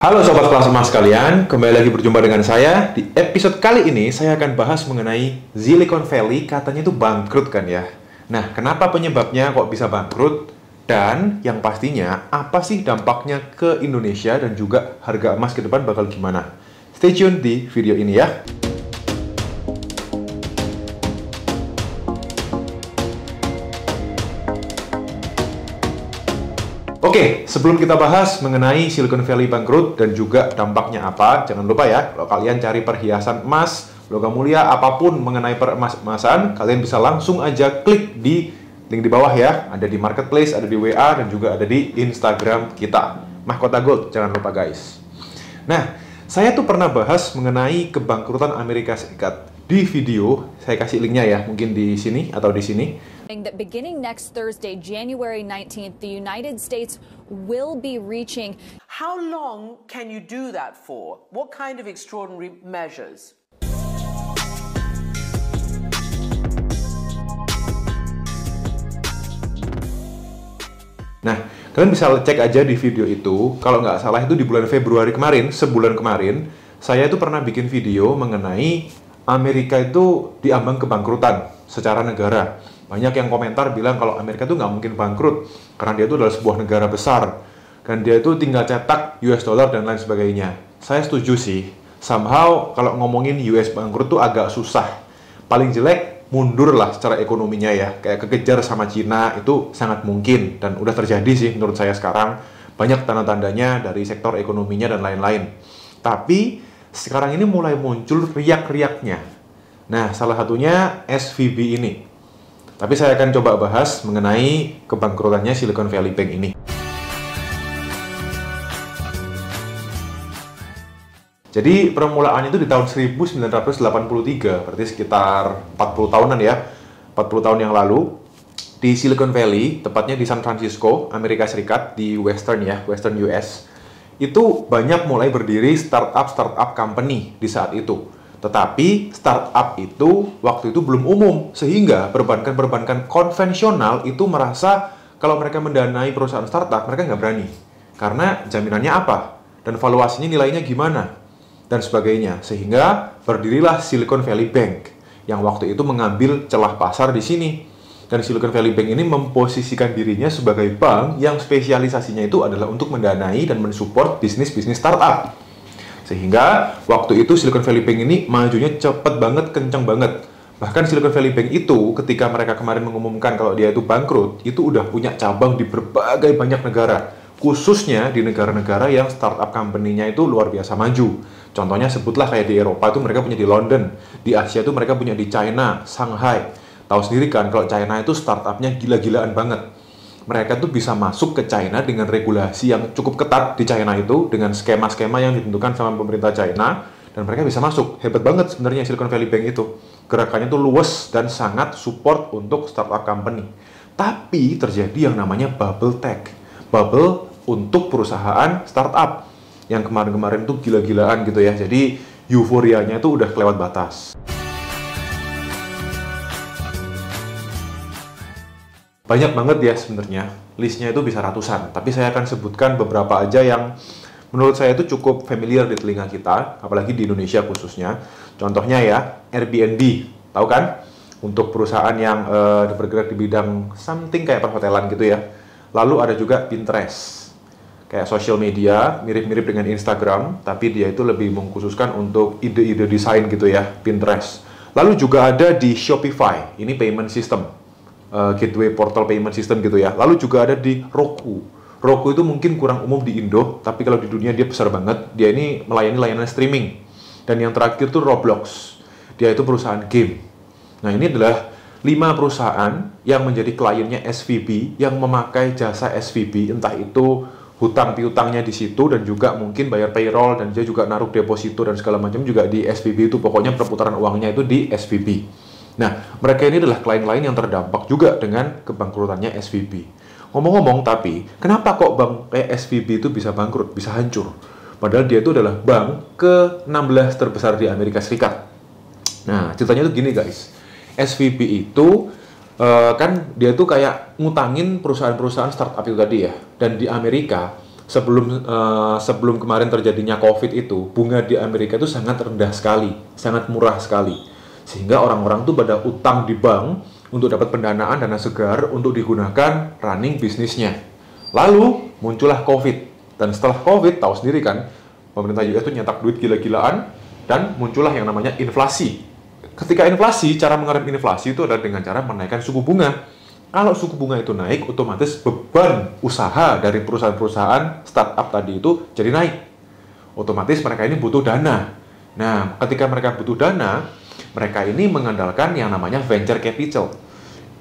Halo Sobat Kelas Emas sekalian, kembali lagi berjumpa dengan saya. Di episode kali ini saya akan bahas mengenai Silicon Valley, katanya itu bangkrut kan ya. Nah, kenapa penyebabnya kok bisa bangkrut? Dan yang pastinya, apa sih dampaknya ke Indonesia dan juga harga emas ke depan bakal gimana? Stay tune di video ini ya. Oke, sebelum kita bahas mengenai Silicon Valley bangkrut dan juga dampaknya apa, jangan lupa ya, kalau kalian cari perhiasan emas, logam mulia, apapun mengenai peremasan, kalian bisa langsung aja klik di link di bawah ya. Ada di Marketplace, ada di WA, dan juga ada di Instagram kita. Mahkota Gold, jangan lupa guys. Nah, saya tuh pernah bahas mengenai kebangkrutan Amerika Serikat. Di video, saya kasih linknya ya, mungkin di sini atau di sini. That beginning next Thursday, January 19th, the United States will be reaching. How long can you do that for? What kind of extraordinary measures? Nah, kalian bisa cek aja di video itu. Kalau nggak salah itu di bulan Februari kemarin, sebulan kemarin, saya itu pernah bikin video mengenai Amerika itu diambang kebangkrutan secara negara. Banyak yang komentar bilang kalau Amerika itu nggak mungkin bangkrut karena dia itu adalah sebuah negara besar dan dia itu tinggal cetak US dollar dan lain sebagainya. Saya setuju sih. Somehow kalau ngomongin US bangkrut tuh agak susah. Paling jelek mundur lah secara ekonominya ya. Kayak kekejar sama Cina itu sangat mungkin dan udah terjadi sih menurut saya sekarang. Banyak tanda-tandanya dari sektor ekonominya dan lain-lain. Tapi sekarang ini mulai muncul riak-riaknya. Nah, salah satunya SVB ini. Tapi saya akan coba bahas mengenai kebangkrutannya Silicon Valley Bank ini. Jadi permulaannya itu di tahun 1983, berarti sekitar 40 tahunan ya. 40 tahun yang lalu di Silicon Valley, tepatnya di San Francisco, Amerika Serikat, di Western US. Itu banyak mulai berdiri startup company di saat itu. Tetapi startup itu waktu itu belum umum, sehingga perbankan-perbankan konvensional itu merasa kalau mereka mendanai perusahaan startup, mereka nggak berani. Karena jaminannya apa? Dan valuasinya nilainya gimana? Dan sebagainya. Sehingga berdirilah Silicon Valley Bank, yang waktu itu mengambil celah pasar di sini. Dan Silicon Valley Bank ini memposisikan dirinya sebagai bank yang spesialisasinya itu adalah untuk mendanai dan mensupport bisnis-bisnis startup. Sehingga waktu itu Silicon Valley Bank ini majunya cepet banget, kenceng banget. Bahkan Silicon Valley Bank itu ketika mereka kemarin mengumumkan kalau dia itu bangkrut, itu udah punya cabang di berbagai banyak negara. Khususnya di negara-negara yang startup company-nya itu luar biasa maju. Contohnya sebutlah kayak di Eropa itu mereka punya di London. Di Asia itu mereka punya di China, Shanghai. Tahu sendiri kan kalau China itu startup-nya gila-gilaan banget. Mereka tuh bisa masuk ke China dengan regulasi yang cukup ketat di China itu, dengan skema-skema yang ditentukan sama pemerintah China, dan mereka bisa masuk. Hebat banget sebenarnya Silicon Valley Bank itu. Gerakannya tuh luas dan sangat support untuk startup company. Tapi terjadi yang namanya bubble tech. Bubble untuk perusahaan startup. Yang kemarin-kemarin tuh gila-gilaan gitu ya. Jadi euforianya itu udah kelewat batas. Banyak banget ya sebenarnya, listnya itu bisa ratusan. Tapi saya akan sebutkan beberapa aja yang menurut saya itu cukup familiar di telinga kita, apalagi di Indonesia khususnya. Contohnya ya, Airbnb, tahu kan? Untuk perusahaan yang bergerak di bidang something kayak perhotelan gitu ya. Lalu ada juga Pinterest, kayak social media, mirip-mirip dengan Instagram, tapi dia itu lebih mengkhususkan untuk ide-ide desain gitu ya, Pinterest. Lalu juga ada di Shopify, ini payment system. Gateway portal payment system gitu ya. Lalu juga ada di Roku. Roku itu mungkin kurang umum di Indo, tapi kalau di dunia dia besar banget. Dia ini melayani layanan streaming. Dan yang terakhir tuh Roblox. Dia itu perusahaan game. Nah, ini adalah 5 perusahaan yang menjadi kliennya SVB, yang memakai jasa SVB, entah itu hutang piutangnya di situ dan juga mungkin bayar payroll dan dia juga naruh deposito dan segala macam juga di SVB itu. Pokoknya perputaran uangnya itu di SVB. Nah, mereka ini adalah klien-klien yang terdampak juga dengan kebangkrutannya SVB. Ngomong-ngomong tapi, kenapa kok bank kayak SVB itu bisa bangkrut, bisa hancur? Padahal dia itu adalah bank ke-16 terbesar di Amerika Serikat. Nah, ceritanya itu gini guys. SVB itu kan dia tuh kayak ngutangin perusahaan-perusahaan startup itu tadi ya. Dan di Amerika, sebelum kemarin terjadinya COVID itu, bunga di Amerika itu sangat rendah sekali, sangat murah sekali. Sehingga orang-orang tuh pada utang di bank untuk dapat pendanaan dana segar untuk digunakan running bisnisnya. Lalu muncullah COVID. Dan setelah COVID, tahu sendiri kan, pemerintah US itu nyetak duit gila-gilaan dan muncullah yang namanya inflasi. Ketika inflasi, cara menghadapi inflasi itu adalah dengan cara menaikkan suku bunga. Kalau suku bunga itu naik, otomatis beban usaha dari perusahaan-perusahaan startup tadi itu jadi naik. Otomatis mereka ini butuh dana. Nah, ketika mereka butuh dana, mereka ini mengandalkan yang namanya venture capital,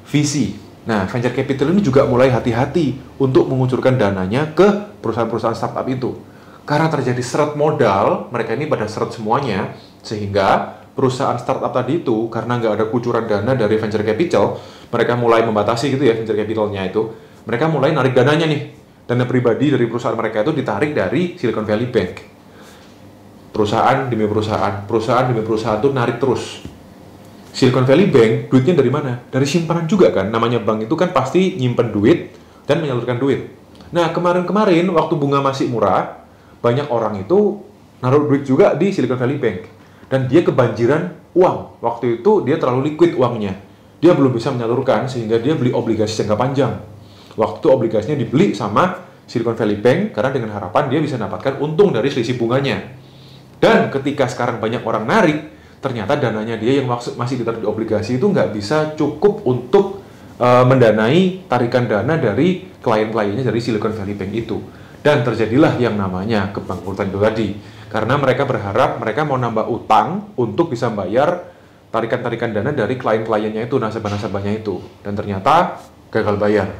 VC. Nah, venture capital ini juga mulai hati-hati untuk mengucurkan dananya ke perusahaan-perusahaan startup itu. Karena terjadi seret modal, mereka ini pada seret semuanya, sehingga perusahaan startup tadi itu, karena nggak ada kucuran dana dari venture capital, mereka mulai membatasi gitu ya venture capitalnya itu. Mereka mulai narik dananya nih. Dana pribadi dari perusahaan mereka itu ditarik dari Silicon Valley Bank. Perusahaan demi perusahaan tuh narik terus. Silicon Valley Bank, duitnya dari mana? Dari simpanan juga kan. Namanya bank itu kan pasti nyimpen duit dan menyalurkan duit. Nah, kemarin-kemarin waktu bunga masih murah, banyak orang itu naruh duit juga di Silicon Valley Bank. Dan dia kebanjiran uang. Waktu itu dia terlalu liquid uangnya. Dia belum bisa menyalurkan sehingga dia beli obligasi jangka panjang. Waktu itu obligasinya dibeli sama Silicon Valley Bank karena dengan harapan dia bisa mendapatkan untung dari selisih bunganya. Dan ketika sekarang banyak orang narik, ternyata dananya dia yang masih ditaruh di obligasi itu nggak bisa cukup untuk mendanai tarikan dana dari klien-kliennya dari Silicon Valley Bank itu. Dan terjadilah yang namanya kebangkrutan itu tadi. Karena mereka berharap mereka mau nambah utang untuk bisa bayar tarikan-tarikan dana dari klien-kliennya itu, nasabah-nasabahnya itu. Dan ternyata gagal bayar.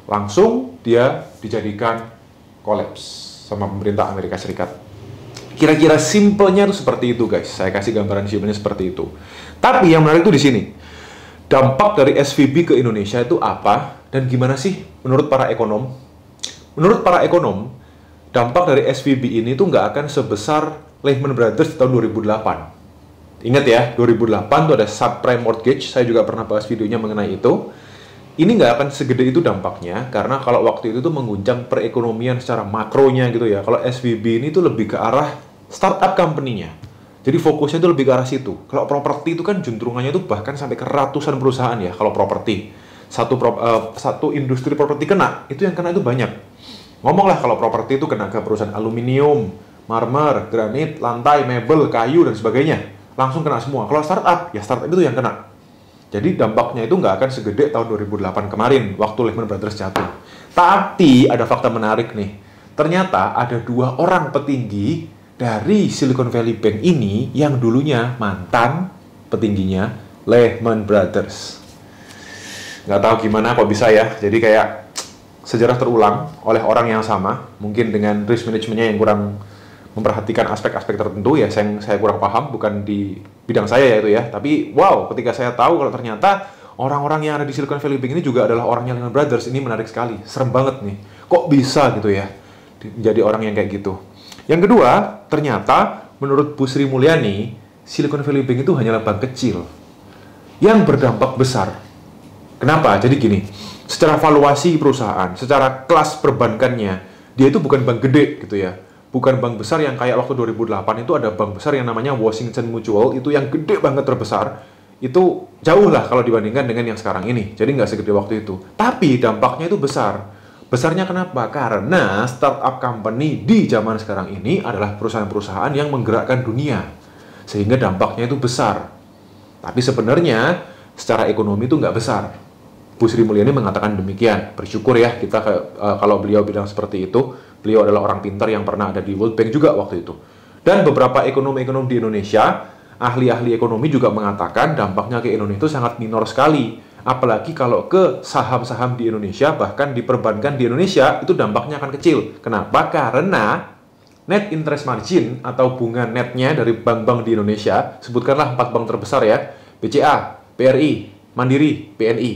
Langsung dia dijadikan kolaps sama pemerintah Amerika Serikat. Kira-kira simpelnya itu seperti itu guys. Saya kasih gambaran simpelnya seperti itu. Tapi yang menarik itu di sini. Dampak dari SVB ke Indonesia itu apa? Dan gimana sih menurut para ekonom? Menurut para ekonom, dampak dari SVB ini tuh nggak akan sebesar Lehman Brothers di tahun 2008. Ingat ya, 2008 tuh ada subprime mortgage, saya juga pernah bahas videonya mengenai itu. Ini nggak akan segede itu dampaknya, karena kalau waktu itu tuh mengguncang perekonomian secara makronya gitu ya. Kalau SVB ini tuh lebih ke arah startup company-nya. Jadi fokusnya tuh lebih ke arah situ. Kalau properti itu kan juntrungannya tuh bahkan sampai ke ratusan perusahaan ya, kalau properti. Satu industri properti kena, itu yang kena itu banyak. Ngomonglah kalau properti itu kena ke perusahaan aluminium, marmer, granit, lantai, mebel, kayu, dan sebagainya. Langsung kena semua. Kalau startup, ya startup itu yang kena. Jadi dampaknya itu nggak akan segede tahun 2008 kemarin, waktu Lehman Brothers jatuh. Tapi ada fakta menarik nih. Ternyata ada 2 orang petinggi dari Silicon Valley Bank ini yang dulunya mantan petingginya Lehman Brothers. Nggak tahu gimana kok bisa ya. Jadi kayak sejarah terulang oleh orang yang sama, mungkin dengan risk manajemennya yang kurang memperhatikan aspek-aspek tertentu ya, saya kurang paham, bukan di bidang saya ya itu ya. Tapi wow, ketika saya tahu kalau ternyata orang-orang yang ada di Silicon Valley Bank ini juga adalah orangnya Lehman Brothers, ini menarik sekali, serem banget nih. Kok bisa gitu ya, jadi orang yang kayak gitu. Yang kedua, ternyata menurut Bu Sri Mulyani, Silicon Valley Bank itu hanyalah bank kecil yang berdampak besar. Kenapa? Jadi gini, secara valuasi perusahaan, secara kelas perbankannya, dia itu bukan bank gede gitu ya. Bukan bank besar yang kayak waktu 2008 itu ada bank besar yang namanya Washington Mutual, itu yang gede banget terbesar. Itu jauh lah kalau dibandingkan dengan yang sekarang ini. Jadi nggak segede waktu itu. Tapi dampaknya itu besar. Besarnya kenapa? Karena startup company di zaman sekarang ini adalah perusahaan-perusahaan yang menggerakkan dunia. Sehingga dampaknya itu besar. Tapi sebenarnya secara ekonomi itu nggak besar. Bu Sri Mulyani mengatakan demikian. Bersyukur ya kita kalau beliau bilang seperti itu. Beliau adalah orang pintar yang pernah ada di World Bank juga waktu itu. Dan beberapa ekonom-ekonom di Indonesia, ahli-ahli ekonomi juga mengatakan dampaknya ke Indonesia itu sangat minor sekali. Apalagi kalau ke saham-saham di Indonesia, bahkan di perbankan di Indonesia, itu dampaknya akan kecil. Kenapa? Karena net interest margin atau bunga netnya dari bank-bank di Indonesia, sebutkanlah 4 bank terbesar ya, BCA, BRI, Mandiri, BNI.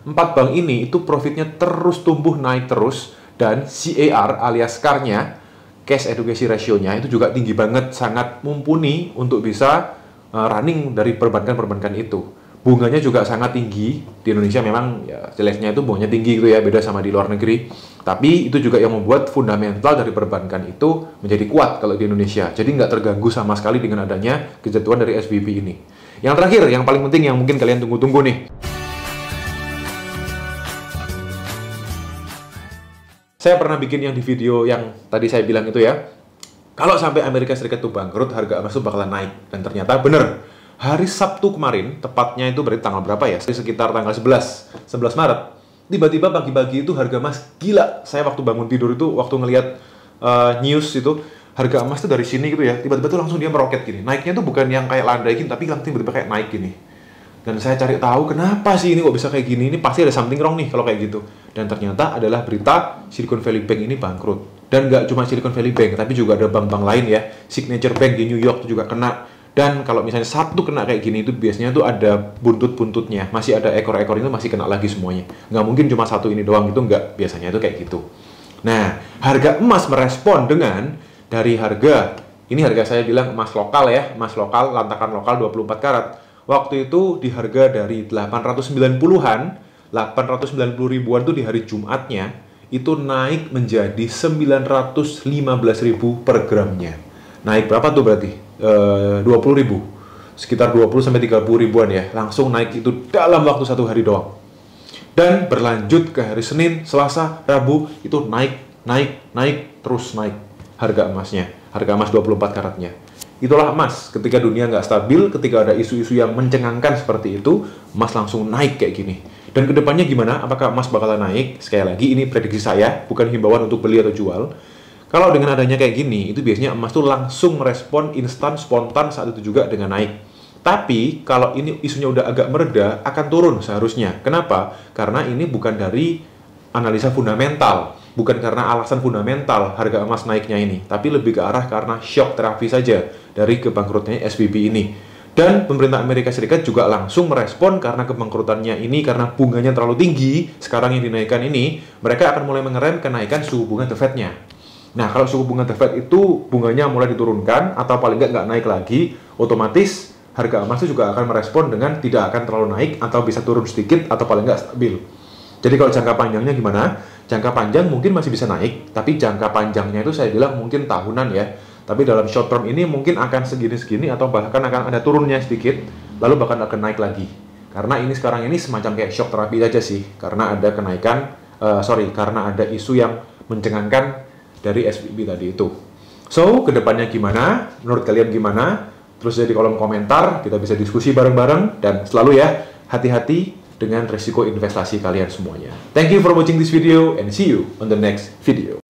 4 bank ini itu profitnya terus tumbuh naik terus, dan CAR alias CAR-nya, cash adequacy ratio-nya itu juga tinggi banget, sangat mumpuni untuk bisa running dari perbankan-perbankan itu. Bunganya juga sangat tinggi. Di Indonesia memang ya jelasnya itu bunganya tinggi gitu ya, beda sama di luar negeri. Tapi itu juga yang membuat fundamental dari perbankan itu menjadi kuat kalau di Indonesia. Jadi nggak terganggu sama sekali dengan adanya kejatuhan dari SVB ini. Yang terakhir, yang paling penting yang mungkin kalian tunggu-tunggu nih. Saya pernah bikin yang di video yang tadi saya bilang itu ya. Kalau sampai Amerika Serikat itu bangkrut, harga emas itu bakalan naik. Dan ternyata bener. Hari Sabtu kemarin, tepatnya itu berarti tanggal berapa ya? Sekitar tanggal 11 Maret. Tiba-tiba pagi-pagi itu harga emas gila. Saya waktu bangun tidur itu, waktu ngelihat news itu, harga emas itu dari sini gitu ya, tiba-tiba tuh langsung dia meroket gini. Naiknya tuh bukan yang kayak landai gini, tapi langsung tiba-tiba kayak naik gini. Dan saya cari tahu kenapa sih ini kok bisa kayak gini. Ini pasti ada something wrong nih kalau kayak gitu. Dan ternyata adalah berita Silicon Valley Bank ini bangkrut. Dan nggak cuma Silicon Valley Bank, tapi juga ada bank-bank lain ya. Signature Bank di New York juga kena. Dan kalau misalnya satu kena kayak gini, itu biasanya tuh ada buntut-buntutnya. Masih ada ekor-ekor itu masih kena lagi semuanya. Nggak mungkin cuma satu ini doang, itu nggak. Biasanya itu kayak gitu. Nah, harga emas merespon dengan dari harga, ini harga saya bilang emas lokal ya, emas lokal, lantakan lokal 24 karat. Waktu itu di harga dari 890-an, 890 ribuan tuh di hari Jumatnya, itu naik menjadi 915.000 per gramnya. Naik berapa tuh berarti? 20.000, sekitar 20-30 ribuan ya, langsung naik itu dalam waktu satu hari doang. Dan berlanjut ke hari Senin, Selasa, Rabu, itu naik, terus naik harga emasnya, harga emas 24 karatnya. Itulah emas, ketika dunia nggak stabil, ketika ada isu-isu yang mencengangkan seperti itu, emas langsung naik kayak gini. Dan kedepannya gimana? Apakah emas bakalan naik? Sekali lagi, ini prediksi saya, bukan himbauan untuk beli atau jual. Kalau dengan adanya kayak gini, itu biasanya emas tuh langsung merespon instan, spontan saat itu juga dengan naik. Tapi, kalau ini isunya udah agak mereda, akan turun seharusnya. Kenapa? Karena ini bukan dari analisa fundamental. Bukan karena alasan fundamental harga emas naiknya ini. Tapi lebih ke arah karena shock terapi saja dari kebangkrutannya SVB ini. Dan pemerintah Amerika Serikat juga langsung merespon karena kebangkrutannya ini, karena bunganya terlalu tinggi, sekarang yang dinaikkan ini, mereka akan mulai mengerem kenaikan suku bunga The Fed-nya. Nah, kalau suku bunga The Fed itu bunganya mulai diturunkan, atau paling nggak naik lagi, otomatis harga emas itu juga akan merespon dengan tidak akan terlalu naik, atau bisa turun sedikit, atau paling nggak stabil. Jadi kalau jangka panjangnya gimana? Jangka panjang mungkin masih bisa naik, tapi jangka panjangnya itu saya bilang mungkin tahunan ya. Tapi dalam short term ini mungkin akan segini-segini, atau bahkan akan ada turunnya sedikit, lalu bahkan akan naik lagi. Karena ini sekarang ini semacam kayak shock terapi aja sih, karena ada kenaikan, karena ada isu yang mencengangkan dari SVB tadi itu. So, kedepannya gimana? Menurut kalian gimana? Terus di kolom komentar, kita bisa diskusi bareng-bareng. Dan selalu ya, hati-hati dengan resiko investasi kalian semuanya. Thank you for watching this video and see you on the next video.